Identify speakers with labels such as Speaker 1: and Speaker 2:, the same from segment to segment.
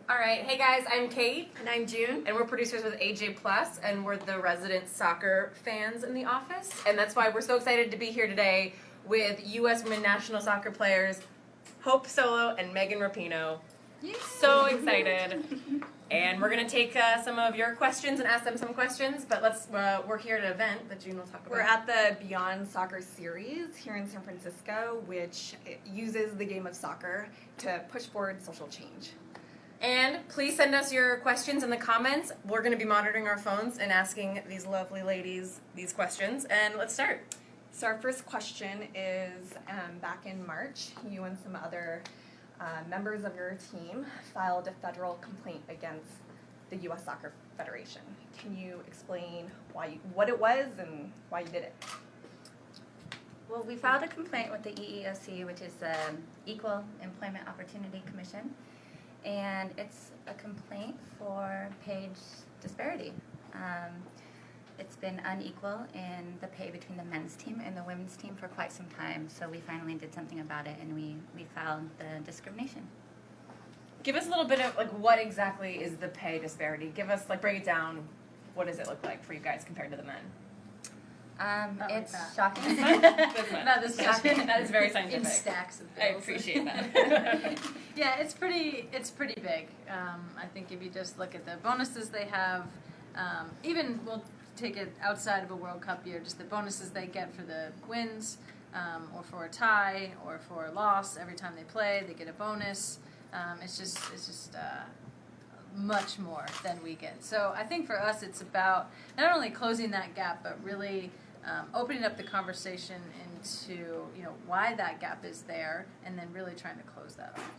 Speaker 1: All right, hey guys, I'm Kate.
Speaker 2: And I'm June.
Speaker 1: And we're producers with AJ Plus, and we're the resident soccer fans in the office. And that's why we're so excited to be here today with US Women National Soccer players Hope Solo and Megan Rapinoe.
Speaker 2: Yay.
Speaker 1: So excited. And we're going to take some of your questions and ask them some questions, but we're here at an event that June will talk about.
Speaker 2: We're at the Beyond Soccer series here in San Francisco, which uses the game of soccer to push forward social change.
Speaker 1: And please send us your questions in the comments. We're going to be monitoring our phones and asking these lovely ladies these questions. And let's start.
Speaker 2: So our first question is, back in March, you and some other members of your team filed a federal complaint against the U.S. Soccer Federation. Can you explain what it was and why you did it?
Speaker 3: Well, we filed a complaint with the EEOC, which is the Equal Employment Opportunity Commission. And it's a complaint for pay disparity. It's been unequal in the pay between the men's team and the women's team for quite some time. So we finally did something about it, and we filed the discrimination.
Speaker 1: Give us a little bit of, what exactly is the pay disparity? Give us, break it down. What does it look like for you guys compared to the men?
Speaker 3: It's shocking.
Speaker 1: Not this shocking. That is very scientific.
Speaker 4: In stacks of bills.
Speaker 1: I appreciate that.
Speaker 4: Yeah, it's pretty big. I think if you just look at the bonuses they have, even we'll take it outside of a World Cup year, just the bonuses they get for the wins, or for a tie, or for a loss. Every time they play, they get a bonus. It's just much more than we get. So I think for us, it's about not only closing that gap, but really opening up the conversation into why that gap is there, and then really trying to close that off.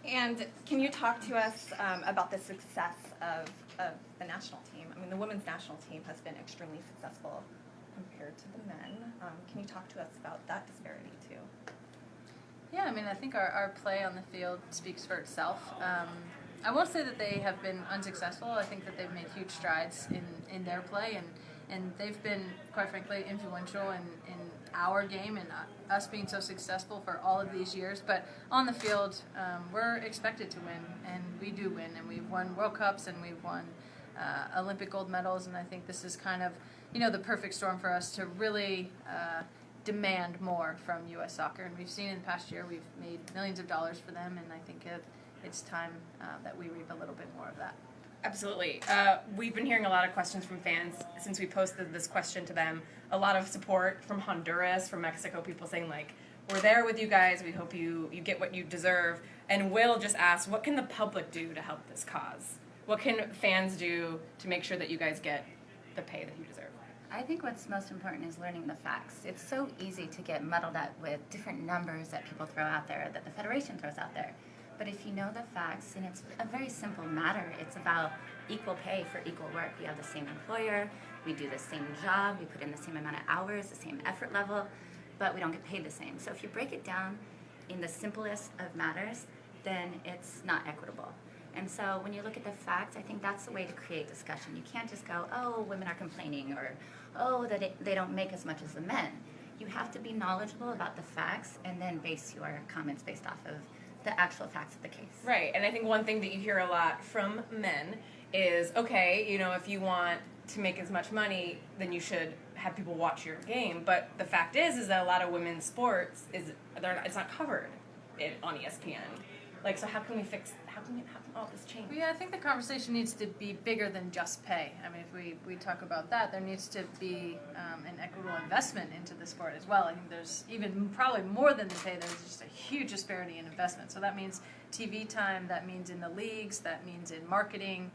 Speaker 2: And can you talk to us about the success of the national team? I mean, the women's national team has been extremely successful compared to the men. Can you talk to us about that disparity too?
Speaker 4: Yeah, I mean, I think our play on the field speaks for itself. I won't say that they have been unsuccessful. I think that they've made huge strides in their play, and they've been, quite frankly, influential in our game and us being so successful for all of these years. But on the field, we're expected to win, and we do win. And we've won World Cups, and we've won Olympic gold medals, and I think this is kind of, the perfect storm for us to really demand more from U.S. Soccer. And we've seen in the past year we've made millions of dollars for them, and I think it's time that we reap a little bit more of that.
Speaker 1: Absolutely. We've been hearing a lot of questions from fans since we posted this question to them. A lot of support from Honduras, from Mexico, people saying, we're there with you guys, we hope you get what you deserve. And Will just asked, what can the public do to help this cause? What can fans do to make sure that you guys get the pay that you deserve?
Speaker 3: I think what's most important is learning the facts. It's so easy to get muddled up with different numbers that people throw out there, that the Federation throws out there. But if you know the facts, and it's a very simple matter, it's about equal pay for equal work. We have the same employer, we do the same job, we put in the same amount of hours, the same effort level, but we don't get paid the same. So if you break it down in the simplest of matters, then it's not equitable. And so when you look at the facts, I think that's the way to create discussion. You can't just go, oh, women are complaining, or oh, that they don't make as much as the men. You have to be knowledgeable about the facts and then base your comments based off of the actual facts of the case.
Speaker 1: Right, and I think one thing that you hear a lot from men is, okay, if you want to make as much money, then you should have people watch your game. But the fact is that a lot of women's sports it's not covered on ESPN. So how can all this change?
Speaker 4: Well, yeah, I think the conversation needs to be bigger than just pay. I mean, if we talk about that, there needs to be an equitable investment into the sport as well. I think there's even probably more than the pay. There's just a huge disparity in investment. So that means TV time, that means in the leagues, that means in marketing.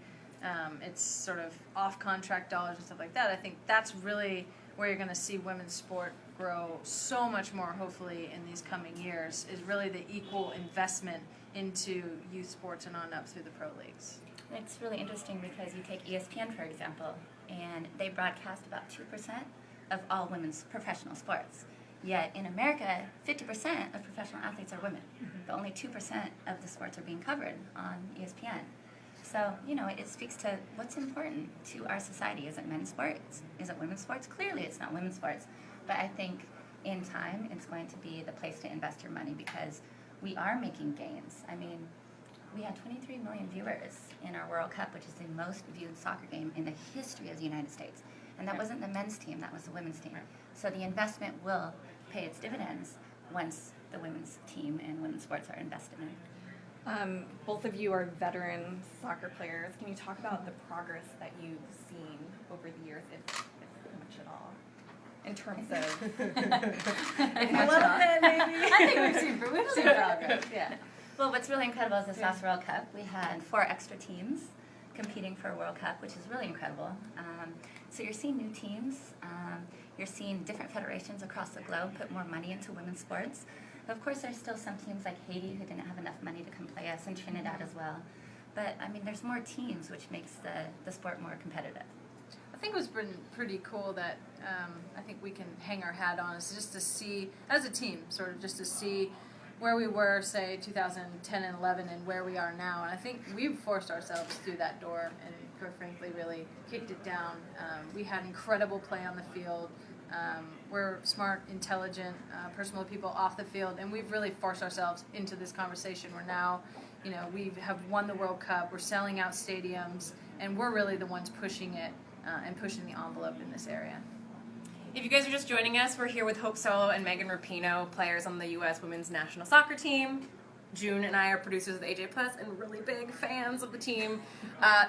Speaker 4: It's sort of off-contract dollars and stuff like that. I think that's really where you're going to see women's sport grow so much more, hopefully, in these coming years, is really the equal investment into youth sports and on up through the pro leagues.
Speaker 3: It's really interesting because you take ESPN, for example, and they broadcast about 2% of all women's professional sports. Yet in America, 50% of professional athletes are women, but only 2% of the sports are being covered on ESPN. So, it speaks to what's important to our society. Is it men's sports? Is it women's sports? Clearly it's not women's sports. But I think in time, it's going to be the place to invest your money because we are making gains. I mean, we had 23 million viewers in our World Cup, which is the most viewed soccer game in the history of the United States. And that wasn't the men's team, that was the women's team. So the investment will pay its dividends once the women's team and women's sports are invested in.
Speaker 2: Both of you are veteran soccer players. Can you talk about the progress that you've seen over the years, if much at all, in terms of
Speaker 3: A
Speaker 2: little bit, maybe?
Speaker 4: I think we've seen progress. Yeah.
Speaker 3: Well, what's really incredible is this last World Cup, we had 4 extra teams competing for a World Cup, which is really incredible. So you're seeing new teams, you're seeing different federations across the globe put more money into women's sports. Of course, there's still some teams like Haiti who didn't have enough money to come play us, and Trinidad as well. But, I mean, there's more teams, which makes the sport more competitive.
Speaker 4: I think what's been pretty cool that I think we can hang our hat on is just to see, as a team, sort of just to see where we were, say, 2010 and 11 and where we are now. And I think we've forced ourselves through that door and, quite frankly, really kicked it down. We had incredible play on the field. We're smart, intelligent, personal people off the field, and we've really forced ourselves into this conversation. We're now, we have won the World Cup, we're selling out stadiums, and we're really the ones pushing it and pushing the envelope in this area.
Speaker 1: If you guys are just joining us, we're here with Hope Solo and Megan Rapinoe, players on the U.S. Women's National Soccer Team. June and I are producers of AJ Plus and really big fans of the team.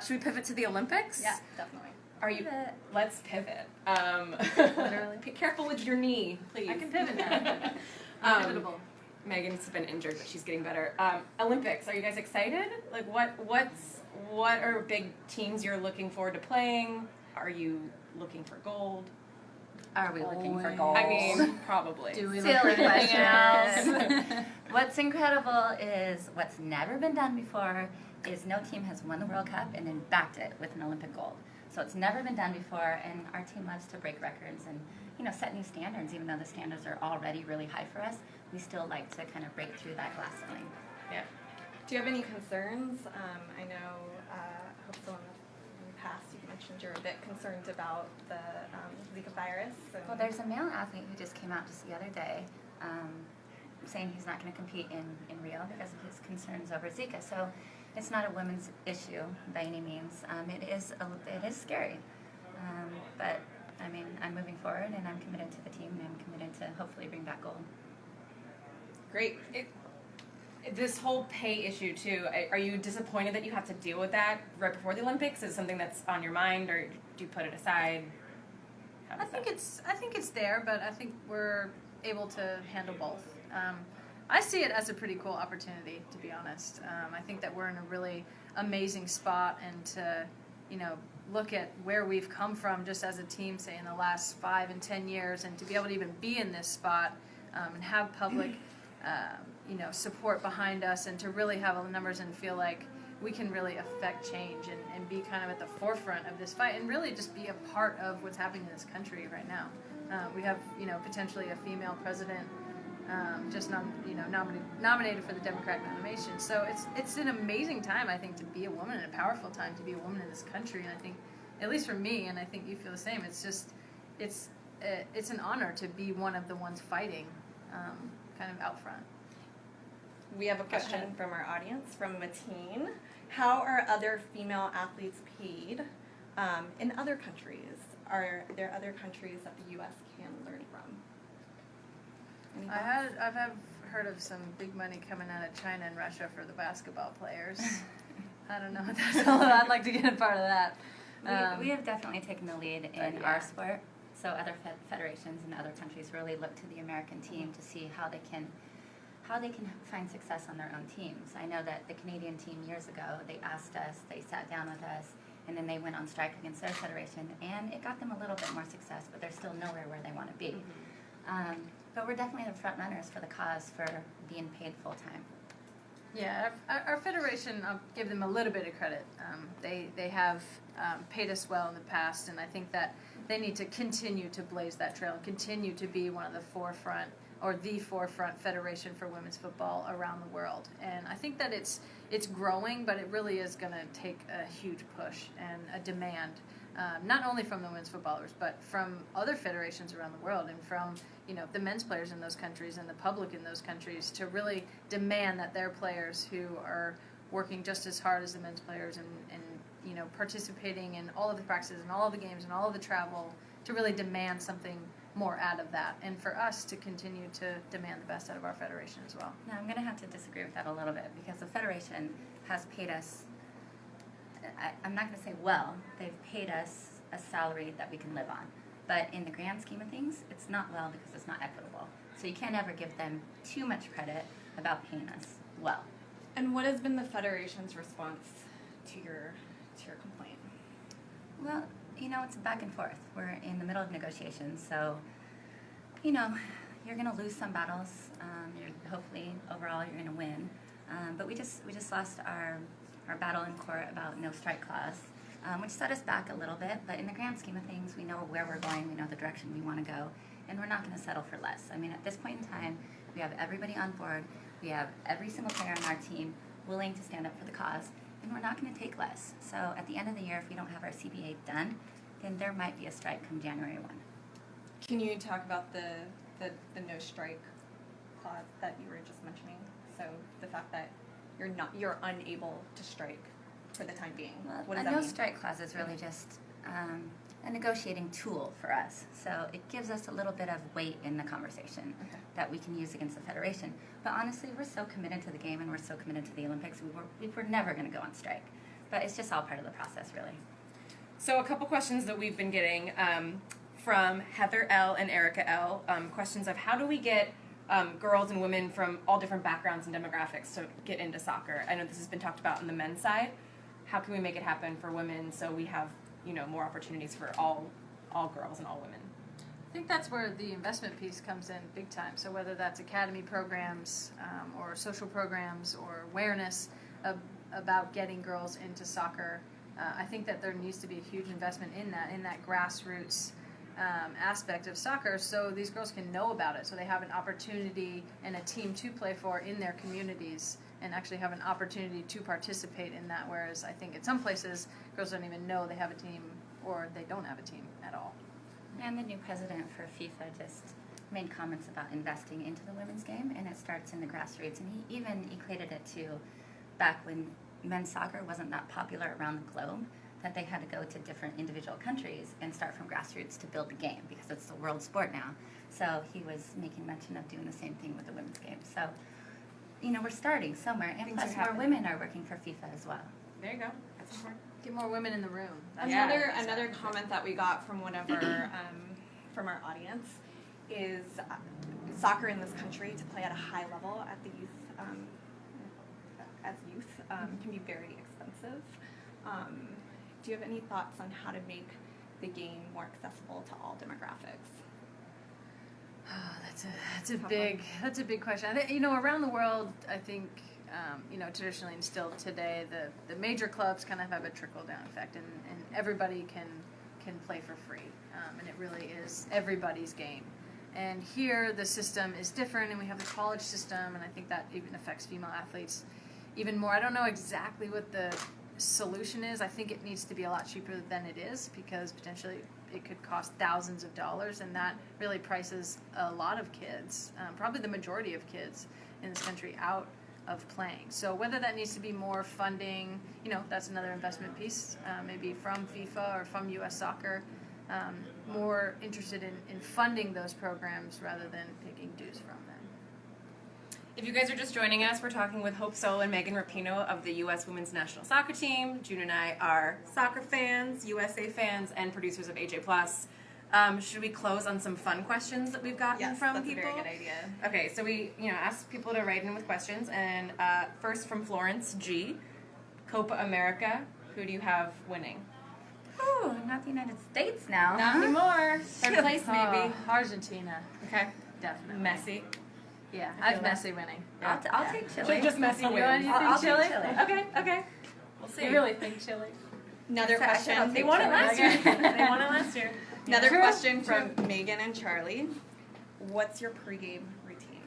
Speaker 1: Should we pivot to the Olympics?
Speaker 2: Yeah, definitely.
Speaker 1: Are you? Let's pivot.
Speaker 4: Literally.
Speaker 1: Be careful with your knee, please.
Speaker 4: I can pivot now. Pivotable.
Speaker 1: Megan's been injured, but she's getting better. Olympics, are you guys excited? Like, what are big teams you're looking forward to playing? Are you looking for gold?
Speaker 3: Are we looking for gold?
Speaker 1: I mean, probably.
Speaker 4: Do we look
Speaker 3: Silly
Speaker 4: for anything else?
Speaker 3: question. What's incredible is what's never been done before is no team has won the World Cup and then backed it with an Olympic gold. So it's never been done before, and our team loves to break records and set new standards. Even though the standards are already really high for us, we still like to kind of break through that glass ceiling.
Speaker 1: Yeah.
Speaker 2: Do you have any concerns? I know, Hope so in the past you mentioned you're a bit concerned about the Zika virus.
Speaker 3: Well, there's a male athlete who just came out just the other day saying he's not going to compete in Rio because of his concerns over Zika. So it's not a women's issue by any means. It is scary, but I mean, I'm moving forward and I'm committed to the team and I'm committed to hopefully bring back gold.
Speaker 1: Great. This whole pay issue too. Are you disappointed that you have to deal with that right before the Olympics? Is it something that's on your mind, or do you put it aside?
Speaker 4: I think it's there, but I think we're able to handle both. I see it as a pretty cool opportunity, to be honest. I think that we're in a really amazing spot, and to look at where we've come from just as a team, say in the last 5 and 10 years, and to be able to even be in this spot and have public support behind us, and to really have all the numbers and feel like we can really affect change and be kind of at the forefront of this fight, and really just be a part of what's happening in this country right now. We have potentially a female president just nominated for the Democratic nomination. So it's an amazing time, I think, to be a woman, and a powerful time to be a woman in this country. And I think, at least for me, and I think you feel the same, it's an honor to be one of the ones fighting kind of out front.
Speaker 2: We have a question from our audience, from Mateen. How are other female athletes paid in other countries? Are there other countries that the U.S. can learn from? Any thoughts?
Speaker 4: I've heard of some big money coming out of China and Russia for the basketball players. I don't know if that's all. I'd like to get a part of that.
Speaker 3: We have definitely taken the lead in our sport. So other federations in other countries really look to the American team to see how they can find success on their own teams. I know that the Canadian team years ago, they asked us, they sat down with us, and then they went on strike against their federation, and it got them a little bit more success, but they're still nowhere where they want to be. But we're definitely the front runners for the cause for being paid full time.
Speaker 4: Yeah, our federation, I'll give them a little bit of credit. They have paid us well in the past, and I think that they need to continue to blaze that trail and continue to be one of the forefront, or the forefront federation for women's football around the world. And I think that it's growing, but it really is going to take a huge push and a demand, not only from the women's footballers, but from other federations around the world, and from the men's players in those countries and the public in those countries, to really demand that their players who are working just as hard as the men's players and you know, participating in all of the practices and all of the games and all of the travel to really demand something more out of that, and for us to continue to demand the best out of our federation as well.
Speaker 3: Now, I'm going to have to disagree with that a little bit because the federation has paid us, I'm not going to say well, they've paid us a salary that we can live on. But in the grand scheme of things, it's not well because it's not equitable. So you can't ever give them too much credit about paying us well.
Speaker 2: And what has been the Federation's response to your complaint?
Speaker 3: Well, you know, it's back and forth. We're in the middle of negotiations, so, you know, you're going to lose some battles. Hopefully, overall, you're going to win. But we just lost our battle in court about no strike clause, which set us back a little bit. But in the grand scheme of things, we know where we're going. We know the direction we want to go, and we're not going to settle for less. I mean, at this point in time, we have everybody on board. We have every single player on our team willing to stand up for the cause, and we're not going to take less. So at the end of the year, if we don't have our CBA done, then there might be a strike come January 1.
Speaker 2: Can you talk about the no strike clause that you were just mentioning? So the fact that you're unable to strike for the time being.
Speaker 3: Well,
Speaker 2: what does
Speaker 3: a
Speaker 2: that
Speaker 3: no
Speaker 2: mean?
Speaker 3: strike clause is really just a negotiating tool for us. So it gives us a little bit of weight in the conversation that we can use against the Federation. But honestly, we're so committed to the game and we're so committed to the Olympics, we were never going to go on strike. But it's just all part of the process, really.
Speaker 1: So a couple questions that we've been getting from Heather L. and Erica L. Questions of how do we get girls and women from all different backgrounds and demographics to get into soccer? I know this has been talked about on the men's side. How can we make it happen for women so we have, you know, more opportunities for all girls and all women?
Speaker 4: I think that's where the investment piece comes in big time. So whether that's academy programs or social programs or awareness about getting girls into soccer, I think that there needs to be a huge investment in that grassroots aspect of soccer, so these girls can know about it, so they have an opportunity and a team to play for in their communities and actually have an opportunity to participate in that, whereas I think in some places girls don't even know they have a team or they don't have a team at all.
Speaker 3: And the new president for FIFA just made comments about investing into the women's game, and it starts in the grassroots, and he even equated it to back when men's soccer wasn't that popular around the globe, that they had to go to different individual countries and start from grassroots to build the game because it's the world sport now. So he was making mention of doing the same thing with the women's game. So, you know, we're starting somewhere, and
Speaker 1: Things
Speaker 3: plus
Speaker 1: are
Speaker 3: more
Speaker 1: happening.
Speaker 3: women are working for FIFA as well.
Speaker 1: There you go. That's important.
Speaker 4: Get more women in the room.
Speaker 2: Another comment that we got from one of our from our audience is soccer in this country to play at a high level at the youth can be very expensive. Do you have any thoughts on how to make the game more accessible to all demographics?
Speaker 4: Oh, that's a big question. I think, you know, around the world, I think you know, traditionally and still today, the major clubs kind of have a trickle down effect, and everybody can play for free, and it really is everybody's game. And here the system is different, and we have the college system, and I think that even affects female athletes even more. I don't know exactly what the solution is. I think it needs to be a lot cheaper than it is, because potentially it could cost thousands of dollars, and that really prices a lot of kids, probably the majority of kids in this country, out of playing. So whether that needs to be more funding, you know, that's another investment piece, maybe from FIFA or from US Soccer, more interested in funding those programs rather than taking dues from them.
Speaker 1: If you guys are just joining us, we're talking with Hope Solo and Megan Rapinoe of the U.S. Women's National Soccer Team. June and I are soccer fans, USA fans, and producers of AJ+. Should we close on some fun questions that we've gotten from
Speaker 2: that's
Speaker 1: people?
Speaker 2: a very good idea.
Speaker 1: Okay, so we asked people to write in with questions, and first from Florence G. Copa America, who do you have winning?
Speaker 3: Ooh, not the United States now.
Speaker 1: Not anymore. Third place, maybe.
Speaker 4: Argentina,
Speaker 1: okay.
Speaker 4: definitely.
Speaker 1: Messi.
Speaker 4: Yeah,
Speaker 1: I
Speaker 4: I
Speaker 1: feel
Speaker 4: have Messi winning.
Speaker 3: I'll take Chile.
Speaker 1: Just Messi
Speaker 4: You
Speaker 1: wins.
Speaker 3: I'll
Speaker 4: think
Speaker 3: take
Speaker 4: Chile?
Speaker 3: Chile.
Speaker 1: Okay. We'll see.
Speaker 4: You really think Chile?
Speaker 2: Another
Speaker 3: I said I'll
Speaker 2: question.
Speaker 3: take
Speaker 1: They won it
Speaker 3: Chile.
Speaker 1: last year. They won it last year.
Speaker 2: Another
Speaker 4: True,
Speaker 2: question from Megan and Charlie. What's your pregame routine?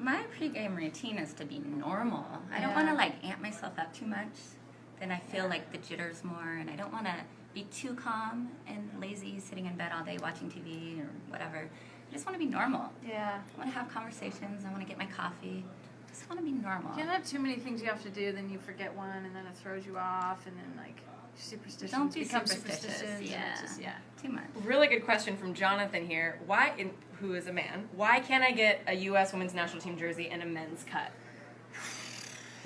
Speaker 3: My pregame routine is to be normal. I don't
Speaker 4: Yeah.
Speaker 3: want to like amp myself up too much. Then I feel like the jitters more, and I don't want to be too calm and lazy, sitting in bed all day watching TV or whatever. I just want to be normal.
Speaker 4: Yeah.
Speaker 3: I want to have conversations. I want to get my coffee. just want to be normal.
Speaker 4: You can't have too many things you have to do, then you forget one, and then it throws you off, and then like superstitions
Speaker 3: Don't be
Speaker 4: become
Speaker 3: superstitious.
Speaker 4: superstitions.
Speaker 3: Yeah.
Speaker 4: And it's just, yeah.
Speaker 3: Too much.
Speaker 1: Really good question from Jonathan here. Who is a man? Why can't I get a U.S. Women's National Team jersey and a men's cut?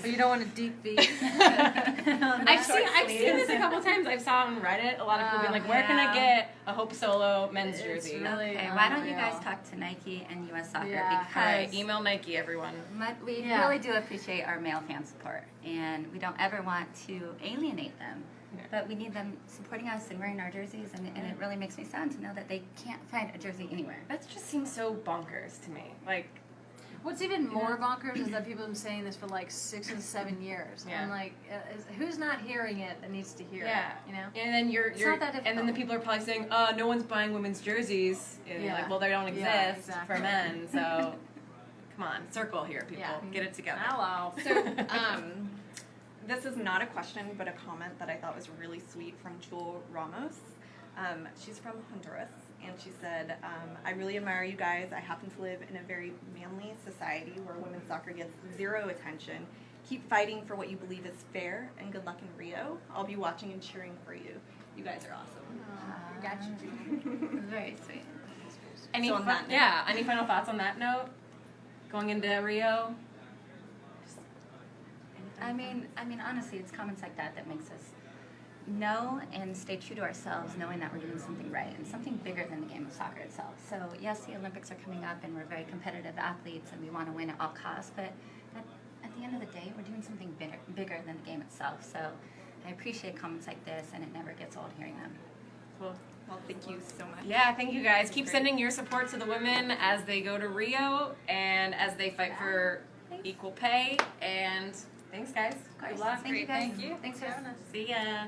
Speaker 4: But you don't want a deep V.
Speaker 1: I've seen this a couple times. I've saw on Reddit a lot of people being like, "Where can I get a Hope Solo men's jersey?"
Speaker 4: really
Speaker 3: Okay, why don't you guys talk to Nike and US Soccer
Speaker 4: Yeah.
Speaker 1: Hi,
Speaker 3: because
Speaker 1: email Nike, everyone.
Speaker 3: we
Speaker 4: Yeah.
Speaker 3: really do appreciate our male fan support, and we don't ever want to alienate them.
Speaker 1: Yeah.
Speaker 3: But we need them supporting us and wearing our jerseys, and it really makes me sad to know that they can't find a jersey anywhere.
Speaker 1: That just seems so bonkers to me. Like,
Speaker 4: What's even more bonkers is that people have been saying this for like 6 and 7 years.
Speaker 1: Yeah.
Speaker 4: And like, who's not hearing it that needs to hear
Speaker 1: yeah,
Speaker 4: it? You know?
Speaker 1: and then you're
Speaker 4: not that
Speaker 1: and then the
Speaker 4: difficult.
Speaker 1: people are probably saying, no one's buying women's jerseys. And you're
Speaker 4: Yeah.
Speaker 1: like, well, they don't exist
Speaker 4: Yeah, exactly.
Speaker 1: for men, so come on, circle here, people.
Speaker 4: Yeah.
Speaker 1: Get it together.
Speaker 4: Hello.
Speaker 2: So, this is not a question, but a comment that I thought was really sweet from Jewel Ramos. She's from Honduras, and she said, I really admire you guys. I happen to live in a very manly society where women's soccer gets zero attention. Keep fighting for what you believe is fair, and good luck in Rio. I'll be watching and cheering for you. You guys are awesome.
Speaker 4: Got you.
Speaker 3: Very sweet.
Speaker 1: Any
Speaker 2: So on that note-
Speaker 1: any final thoughts on that note? Going into Rio?
Speaker 3: I mean, honestly, it's comments like that that makes us know and stay true to ourselves, knowing that we're doing something right and something bigger than the game of soccer itself. So yes, the Olympics are coming up, and we're very competitive athletes, and we want to win at all costs. But at the end of the day, we're doing something bigger than the game itself. So I appreciate comments like this, and it never gets old hearing them.
Speaker 1: Cool.
Speaker 2: Well, thank you so much.
Speaker 1: Yeah, thank you guys. Keep
Speaker 2: Great.
Speaker 1: sending your support to the women as they go to Rio and as they fight for
Speaker 3: Thanks.
Speaker 1: equal pay. And thanks, guys.
Speaker 3: Of course.
Speaker 1: Good luck.
Speaker 3: Thank you guys.
Speaker 4: Thank you.
Speaker 3: Thanks for having us.
Speaker 1: See ya.